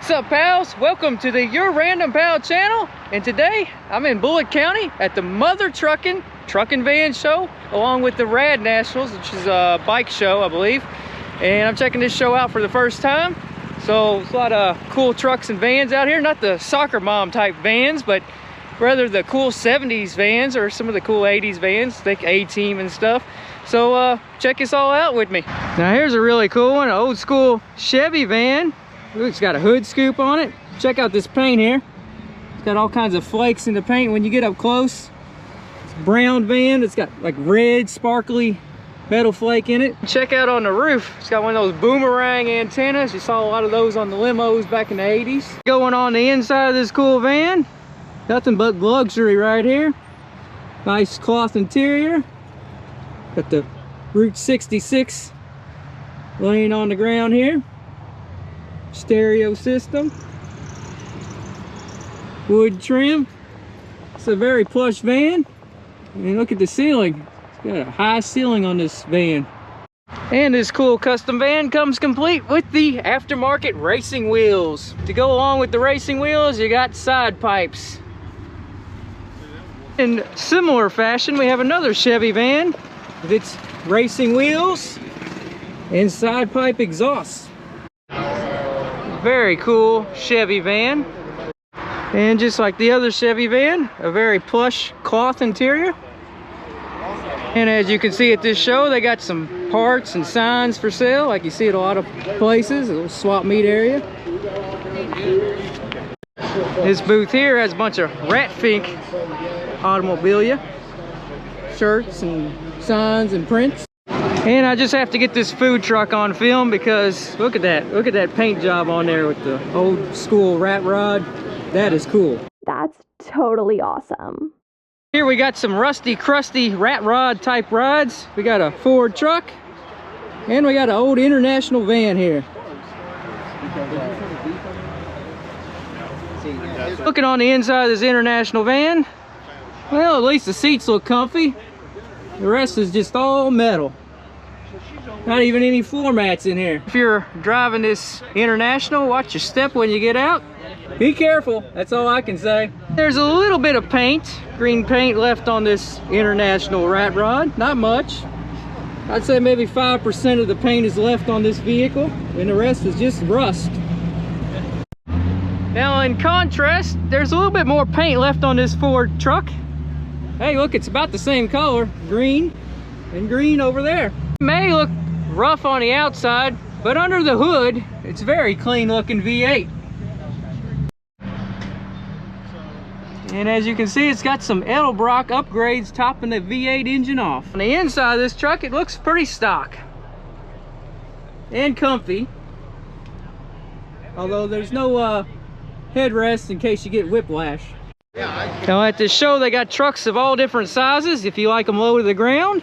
What's up, pals? Welcome to the Your Random Pal channel, and today I'm in Bullitt County at the Mother Truckin Van Show, along with the RAD Nationals, which is a bike show, I believe. And I'm checking this show out for the first time. So there's a lot of cool trucks and vans out here, not the soccer mom type vans, but rather the cool 70s vans or some of the cool 80s vans, think A-Team and stuff. So check this all out with me. Now here's a really cool one, an old school Chevy van. Ooh, it's got a hood scoop on it. Check out this paint here. It's got all kinds of flakes in the paint when you get up close. It's a brown van. It's got like red, sparkly metal flake in it. Check out on the roof. It's got one of those boomerang antennas. You saw a lot of those on the limos back in the 80s. Going on the inside of this cool van, nothing but luxury right here. Nice cloth interior. Got the Route 66 laying on the ground here. Stereo system, wood trim. It's a very plush van, and look at the ceiling. It's got a high ceiling on this van. And this cool custom van comes complete with the aftermarket racing wheels. To go along with the racing wheels, you got side pipes. In similar fashion, we have another Chevy van with its racing wheels and side pipe exhausts. Very cool Chevy van, and just like the other Chevy van, a very plush cloth interior. And as you can see at this show, they got some parts and signs for sale like you see at a lot of places, a little swap meet area. This booth here has a bunch of Ratfink automobilia, shirts and signs and prints. And I just have to get this food truck on film because look at that paint job on there with the old school rat rod. That is cool. That's totally awesome. Here we got some rusty, crusty rat rod type rods. We got a Ford truck, and we got an old International van here. Looking on the inside of this International van, well, at least the seats look comfy. The rest is just all metal. Not even any floor mats in here. If you're driving this International, watch your step when you get out. Be careful, that's all I can say. There's a little bit of paint, green paint left on this International rat rod. Not much. I'd say maybe 5% of the paint is left on this vehicle, and the rest is just rust. Now in contrast, there's a little bit more paint left on this Ford truck. Hey, look, it's about the same color, green and green over there. It may look rough on the outside, but under the hood, it's very clean looking V8. And as you can see, it's got some Edelbrock upgrades topping the V8 engine off. On the inside of this truck, it looks pretty stock and comfy. Although there's no headrest in case you get whiplash. Now at this show, they got trucks of all different sizes if you like them low to the ground.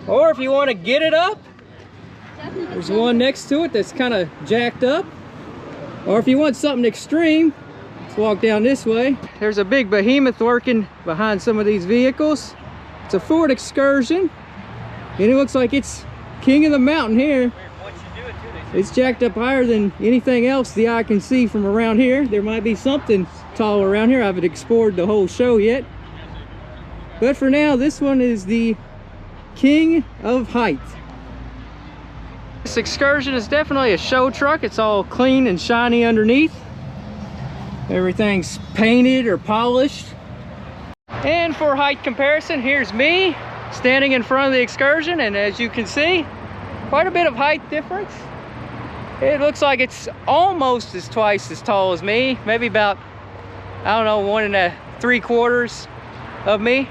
Or if you want to get it up, there's one next to it that's kind of jacked up. Or if you want something extreme, let's walk down this way. There's a big behemoth working behind some of these vehicles. It's a Ford Excursion, and it looks like it's king of the mountain here. It's jacked up higher than anything else the eye can see from around here. There might be something tall around here. I haven't explored the whole show yet. But for now, this one is the king of height. This Excursion is definitely a show truck. It's all clean and shiny underneath. Everything's painted or polished. And for height comparison, here's me standing in front of the Excursion, and as you can see, quite a bit of height difference. It looks like it's almost twice as tall as me, maybe about, I don't know, 1 3/4 of me.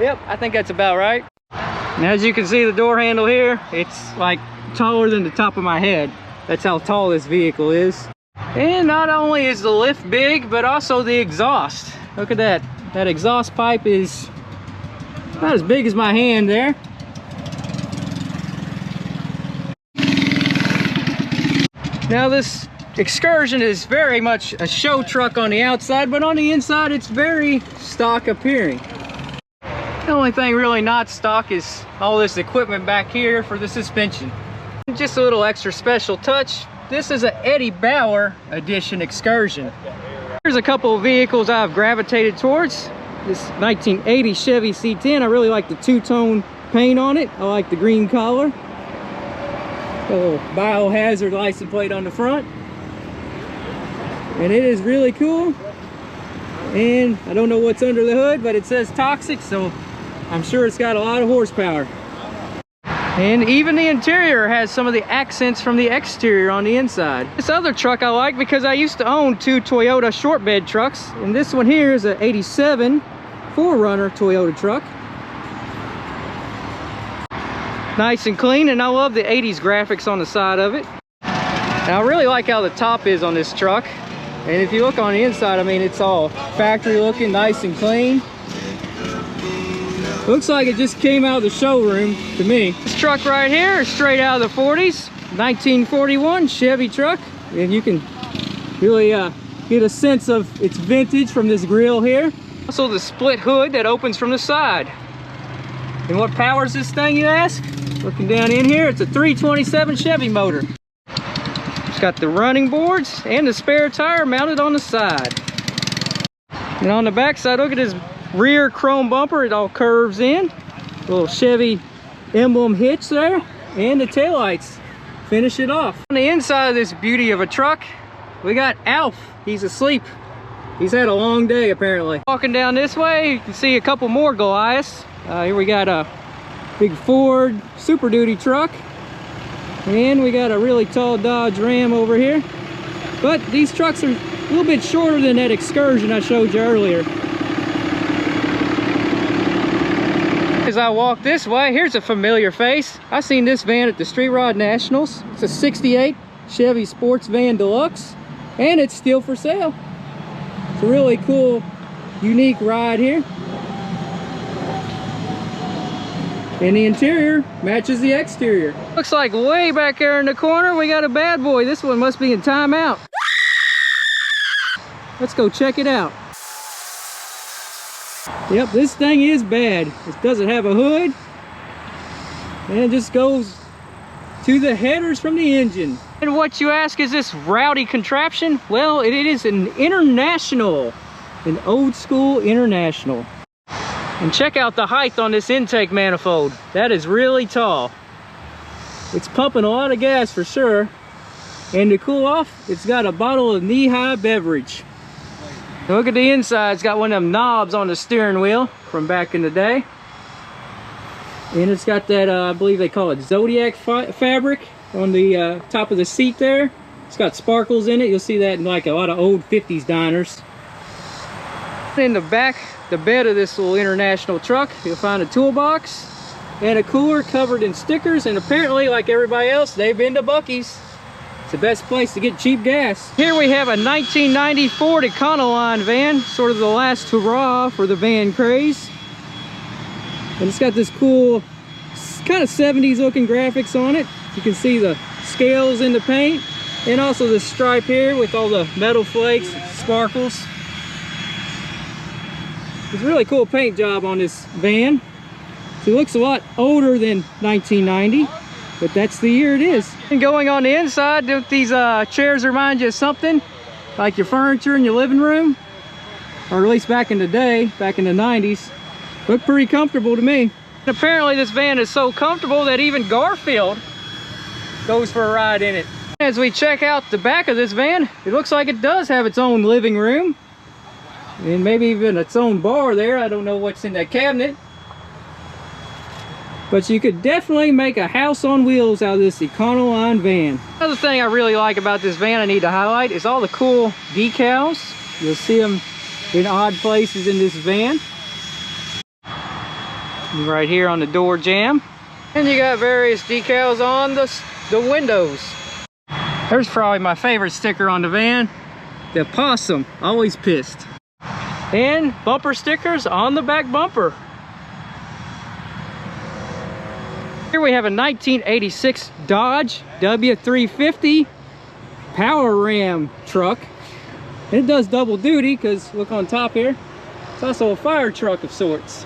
Yep, I think that's about right. And as you can see, the door handle here, it's like taller than the top of my head. That's how tall this vehicle is. And not only is the lift big, but also the exhaust. Look at that. That exhaust pipe is about as big as my hand there. Now this Excursion is very much a show truck on the outside, but on the inside it's very stock appearing. The only thing really not stock is all this equipment back here for the suspension. Just a little extra special touch. this is an Eddie Bauer edition Excursion. Here's a couple of vehicles I've gravitated towards. This 1980 Chevy C10. I really like the two-tone paint on it. I like the green collar. Got a little biohazard license plate on the front. And it is really cool. And I don't know what's under the hood, but it says toxic, so I'm sure it's got a lot of horsepower. And even the interior has some of the accents from the exterior on the inside. This other truck I like because I used to own two Toyota short bed trucks. And this one here is an 87 4Runner Toyota truck. Nice and clean, and I love the 80s graphics on the side of it. Now I really like how the top is on this truck. And if you look on the inside, I mean, it's all factory looking, nice and clean. Looks like it just came out of the showroom to me. This truck right here is straight out of the 40s, 1941 Chevy truck. And you can really get a sense of its vintage from this grille here. Also the split hood that opens from the side. And what powers this thing, you ask? Looking down in here, it's a 327 Chevy motor. It's got the running boards and the spare tire mounted on the side. And on the back side, look at this rear chrome bumper. It all curves in. A little Chevy emblem hitch there. And the taillights finish it off. On the inside of this beauty of a truck, we got Alf. He's asleep. He's had a long day apparently. Walking down this way, you can see a couple more Goliaths. Here we got a big Ford Super Duty truck. And we got a really tall Dodge Ram over here. But these trucks are a little bit shorter than that Excursion I showed you earlier. As I walk this way, here's a familiar face. I seen this van at the Street Rod Nationals. It's a 68 Chevy Sports Van Deluxe, and it's still for sale. It's a really cool, unique ride here. And the interior matches the exterior. Looks like way back there in the corner, we got a bad boy. This one must be in timeout. Let's go check it out. Yep, this thing is bad. It doesn't have a hood. And it just goes to the headers from the engine. And what you ask, is this rowdy contraption? Well, it is an International, an old school International. And check out the height on this intake manifold. That is really tall. It's pumping a lot of gas for sure. And to cool off, it's got a bottle of knee-high beverage. Look at the inside. It's got one of them knobs on the steering wheel from back in the day. And it's got that, I believe they call it Zodiac fabric on the top of the seat there. It's got sparkles in it. You'll see that in like a lot of old 50s diners. In the back, the bed of this little International truck, you'll find a toolbox and a cooler covered in stickers. And apparently, like everybody else, they've been to Buc-ee's. It's the best place to get cheap gas. Here we have a 1990 Ford Econoline van, sort of the last hurrah for the van craze. And it's got this cool, kind of 70s looking graphics on it. You can see the scales in the paint, and also the stripe here with all the metal flakes, sparkles. It's a really cool paint job on this van. So it looks a lot older than 1990, but that's the year it is. And going on the inside, don't these chairs remind you of something? Like your furniture in your living room? Or at least back in the day, back in the 90s. Look pretty comfortable to me. And apparently this van is so comfortable that even Garfield goes for a ride in it. As we check out the back of this van, it looks like it does have its own living room. And maybe even its own bar there. I don't know what's in that cabinet. But you could definitely make a house on wheels out of this Econoline van. Another thing I really like about this van I need to highlight is all the cool decals. You'll see them in odd places in this van. And right here on the door jamb. And you got various decals on the windows. There's probably my favorite sticker on the van. The possum, always pissed. And bumper stickers on the back bumper. Here we have a 1986 Dodge W350 Power Ram truck. And it does double duty because look on top here. It's also a fire truck of sorts.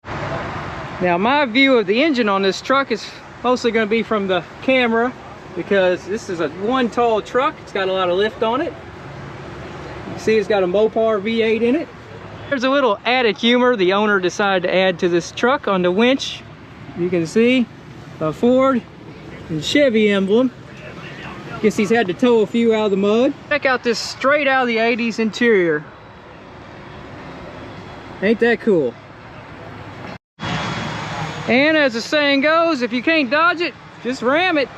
Now my view of the engine on this truck is mostly going to be from the camera. because this is a one tall truck. It's got a lot of lift on it. You can see it's got a Mopar V8 in it. There's a little added humor the owner decided to add to this truck on the winch. You can see a Ford and Chevy emblem. Guess he's had to tow a few out of the mud. Check out this straight out of the 80s interior. Ain't that cool? And as the saying goes, if you can't dodge it, just ram it.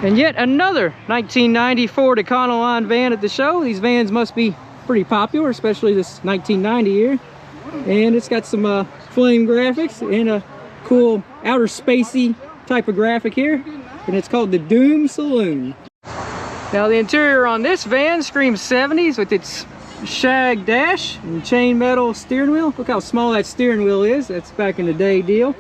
And yet another 1990 Ford Econoline van at the show. These vans must be pretty popular, especially this 1990 year. And it's got some flame graphics and a cool outer spacey type of graphic here. And it's called the Doom Saloon. Now the interior on this van screams 70s with its shag dash and chain metal steering wheel. Look how small that steering wheel is. That's back in the day deal.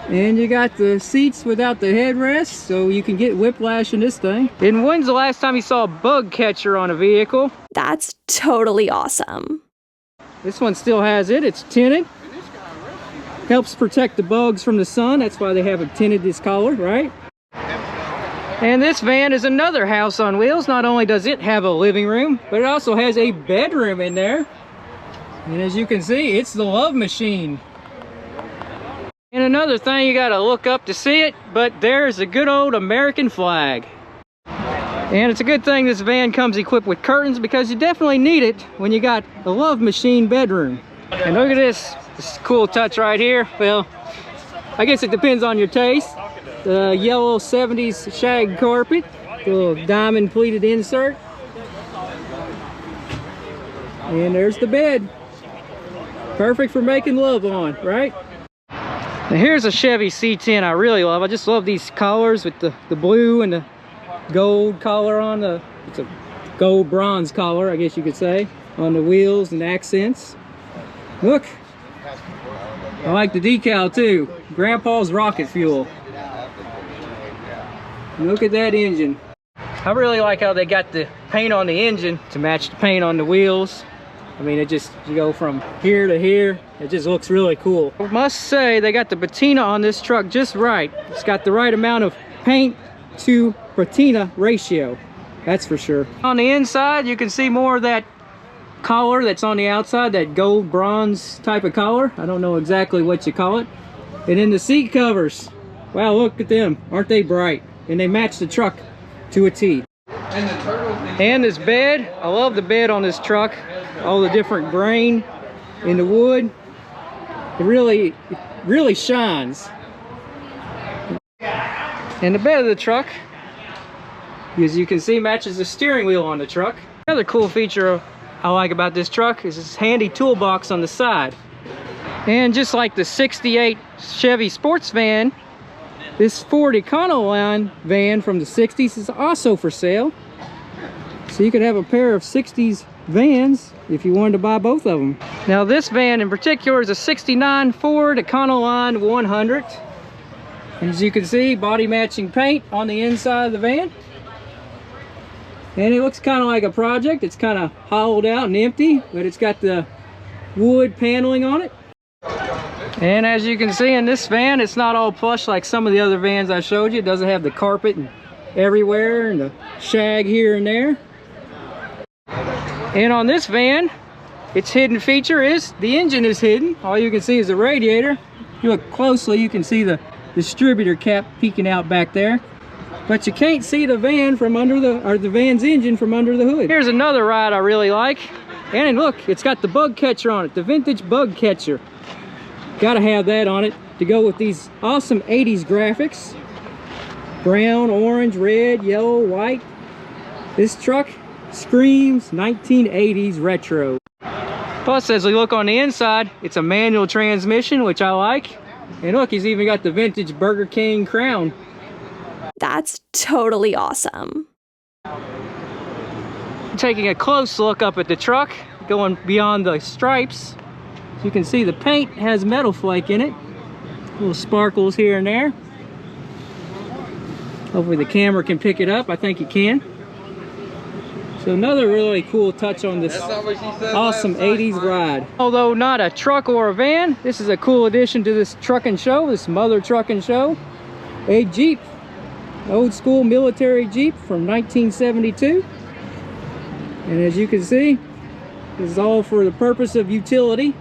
And you got the seats without the headrest, so you can get whiplash in this thing. And when's the last time you saw a bug catcher on a vehicle? That's totally awesome. This one still has it. It's tinted. Helps protect the bugs from the sun. That's why they have it tinted this color, right? And this van is another house on wheels. Not only does it have a living room, but it also has a bedroom in there. And as you can see, it's the love machine. And another thing, you gotta look up to see it, but there's a good old American flag. And it's a good thing this van comes equipped with curtains, because you definitely need it when you got a love machine bedroom. And look at this cool touch right here. Well, I guess it depends on your taste. The yellow 70s shag carpet, the little diamond pleated insert. And there's the bed. Perfect for making love on, right? Now here's a Chevy C10 I really love. I just love these collars with the blue and the gold collar on the, it's a gold bronze collar, I guess you could say, on the wheels and accents. Look, I like the decal too. Grandpa's rocket fuel. Look at that engine. I really like how they got the paint on the engine to match the paint on the wheels. I mean, it just, you go from here to here, it just looks really cool. I must say, they got the patina on this truck just right. It's got the right amount of paint to patina ratio, that's for sure. On the inside, you can see more of that collar that's on the outside, that gold bronze type of collar. I don't know exactly what you call it. And then the seat covers. Wow, look at them. Aren't they bright? And they match the truck to a T. And this bed, I love the bed on this truck. All the different grain in the wood. It really shines. And the bed of the truck, as you can see, matches the steering wheel on the truck. Another cool feature I like about this truck is this handy toolbox on the side. And just like the 68 Chevy sports van, this Ford Econoline van from the 60s is also for sale. So you could have a pair of 60s vans if you wanted to buy both of them. Now this van in particular is a 69 Ford Econoline 100. And as you can see, body matching paint on the inside of the van. And it looks kind of like a project. It's kind of hollowed out and empty, but it's got the wood paneling on it. And as you can see in this van, it's not all plush like some of the other vans I showed you. It doesn't have the carpet and everywhere and the shag here and there. And on this van, its hidden feature is the engine is hidden. All you can see is the radiator. If you look closely, you can see the distributor cap peeking out back there. But you can't see the van from under the van's engine from under the hood. Here's another ride I really like. And look, it's got the bug catcher on it, the vintage bug catcher. Gotta have that on it to go with these awesome 80s graphics. Brown, orange, red, yellow, white. This truck screams 1980s retro. Plus, as we look on the inside, it's a manual transmission, which I like. And look, he's even got the vintage Burger King crown. That's totally awesome. Taking a close look up at the truck, going beyond the stripes, you can see the paint has metal flake in it. Little sparkles here and there. Hopefully the camera can pick it up. I think it can. So another really cool touch on this awesome 80s ride. Although not a truck or a van, this is a cool addition to this trucking show, this Mother Trucking Show. A Jeep Old school military Jeep from 1972. And as you can see, this is all for the purpose of utility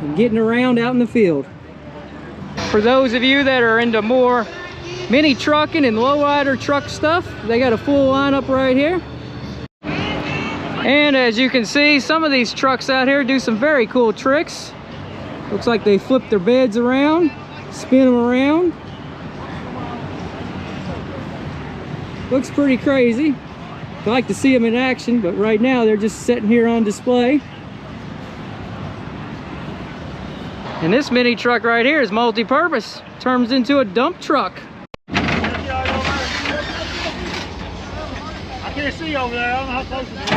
and getting around out in the field. For those of you that are into more mini trucking and lowrider truck stuff, they got a full lineup right here. And as you can see, some of these trucks out here do some very cool tricks. Looks like they flip their beds around, spin them around. Looks pretty crazy. I'd like to see them in action, but right now they're just sitting here on display. And this mini truck right here is multi-purpose. Turns into a dump truck. I can't see over there. I don't know how close it is.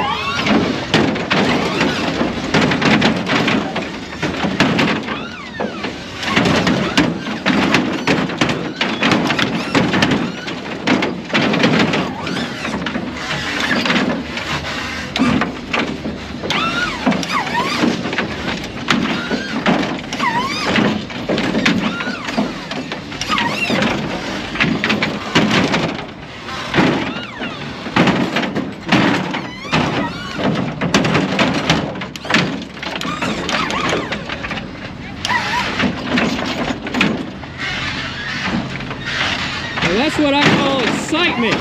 That's what I call excitement.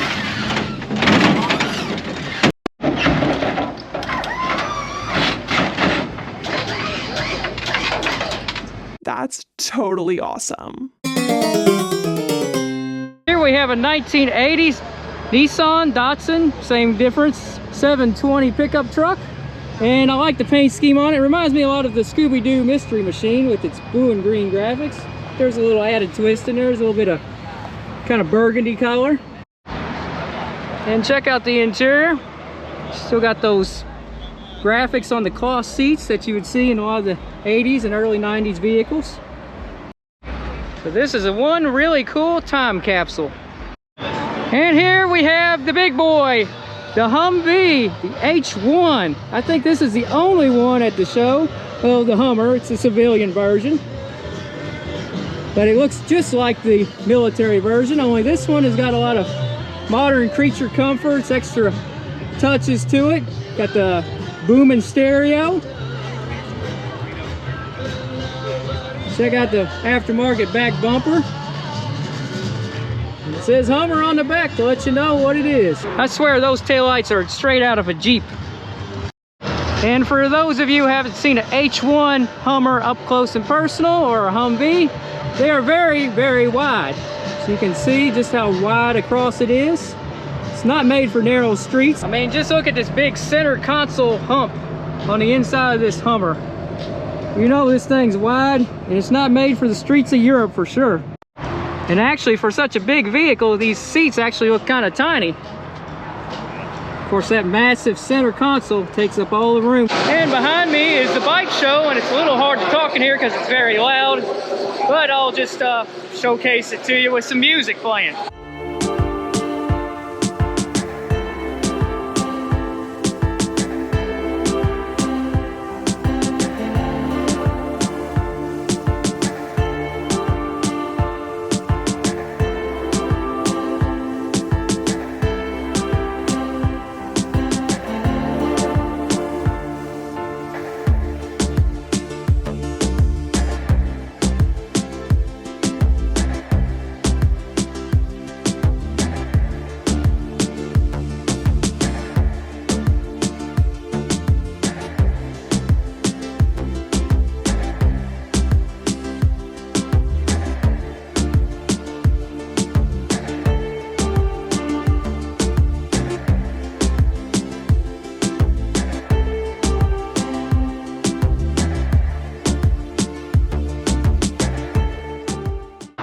That's totally awesome. Here we have a 1980s Nissan Datsun, same difference, 720 pickup truck. And I like the paint scheme on it. It reminds me a lot of the Scooby-Doo Mystery Machine with its blue and green graphics. There's a little added twist in there. There's a little bit of kind of burgundy color. And check out the interior. Still got those graphics on the cloth seats that you would see in a lot of the 80s and early 90s vehicles. So this is one really cool time capsule. And here we have the big boy, the Humvee, the H1. I think this is the only one at the show. Well, the Hummer, it's a civilian version. But it looks just like the military version, only this one has got a lot of modern creature comforts, extra touches to it. Got the booming stereo. Check out the aftermarket back bumper. It says Hummer on the back to let you know what it is. I swear those taillights are straight out of a Jeep. And for those of you who haven't seen an H1 Hummer up close and personal, or a Humvee, they are very, very wide. So you can see just how wide across it is. It's not made for narrow streets. I mean, just look at this big center console hump on the inside of this Hummer. You know this thing's wide, and it's not made for the streets of Europe for sure. And actually, for such a big vehicle, these seats actually look kind of tiny. Of course, that massive center console takes up all the room. And behind me is the bike show, and it's a little hard to talk in here because it's very loud. But I'll just showcase it to you with some music playing.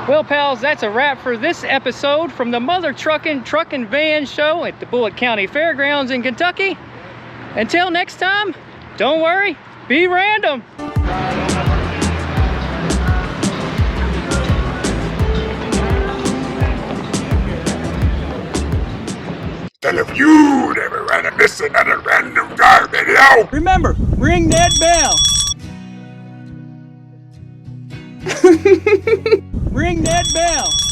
Well, pals, that's a wrap for this episode from the Mother Truckin' Truck and Van Show at the Bullitt County Fairgrounds in Kentucky. Until next time, don't worry, be random. And if you never ran to miss another random car video, Remember, ring that bell. Ring that bell.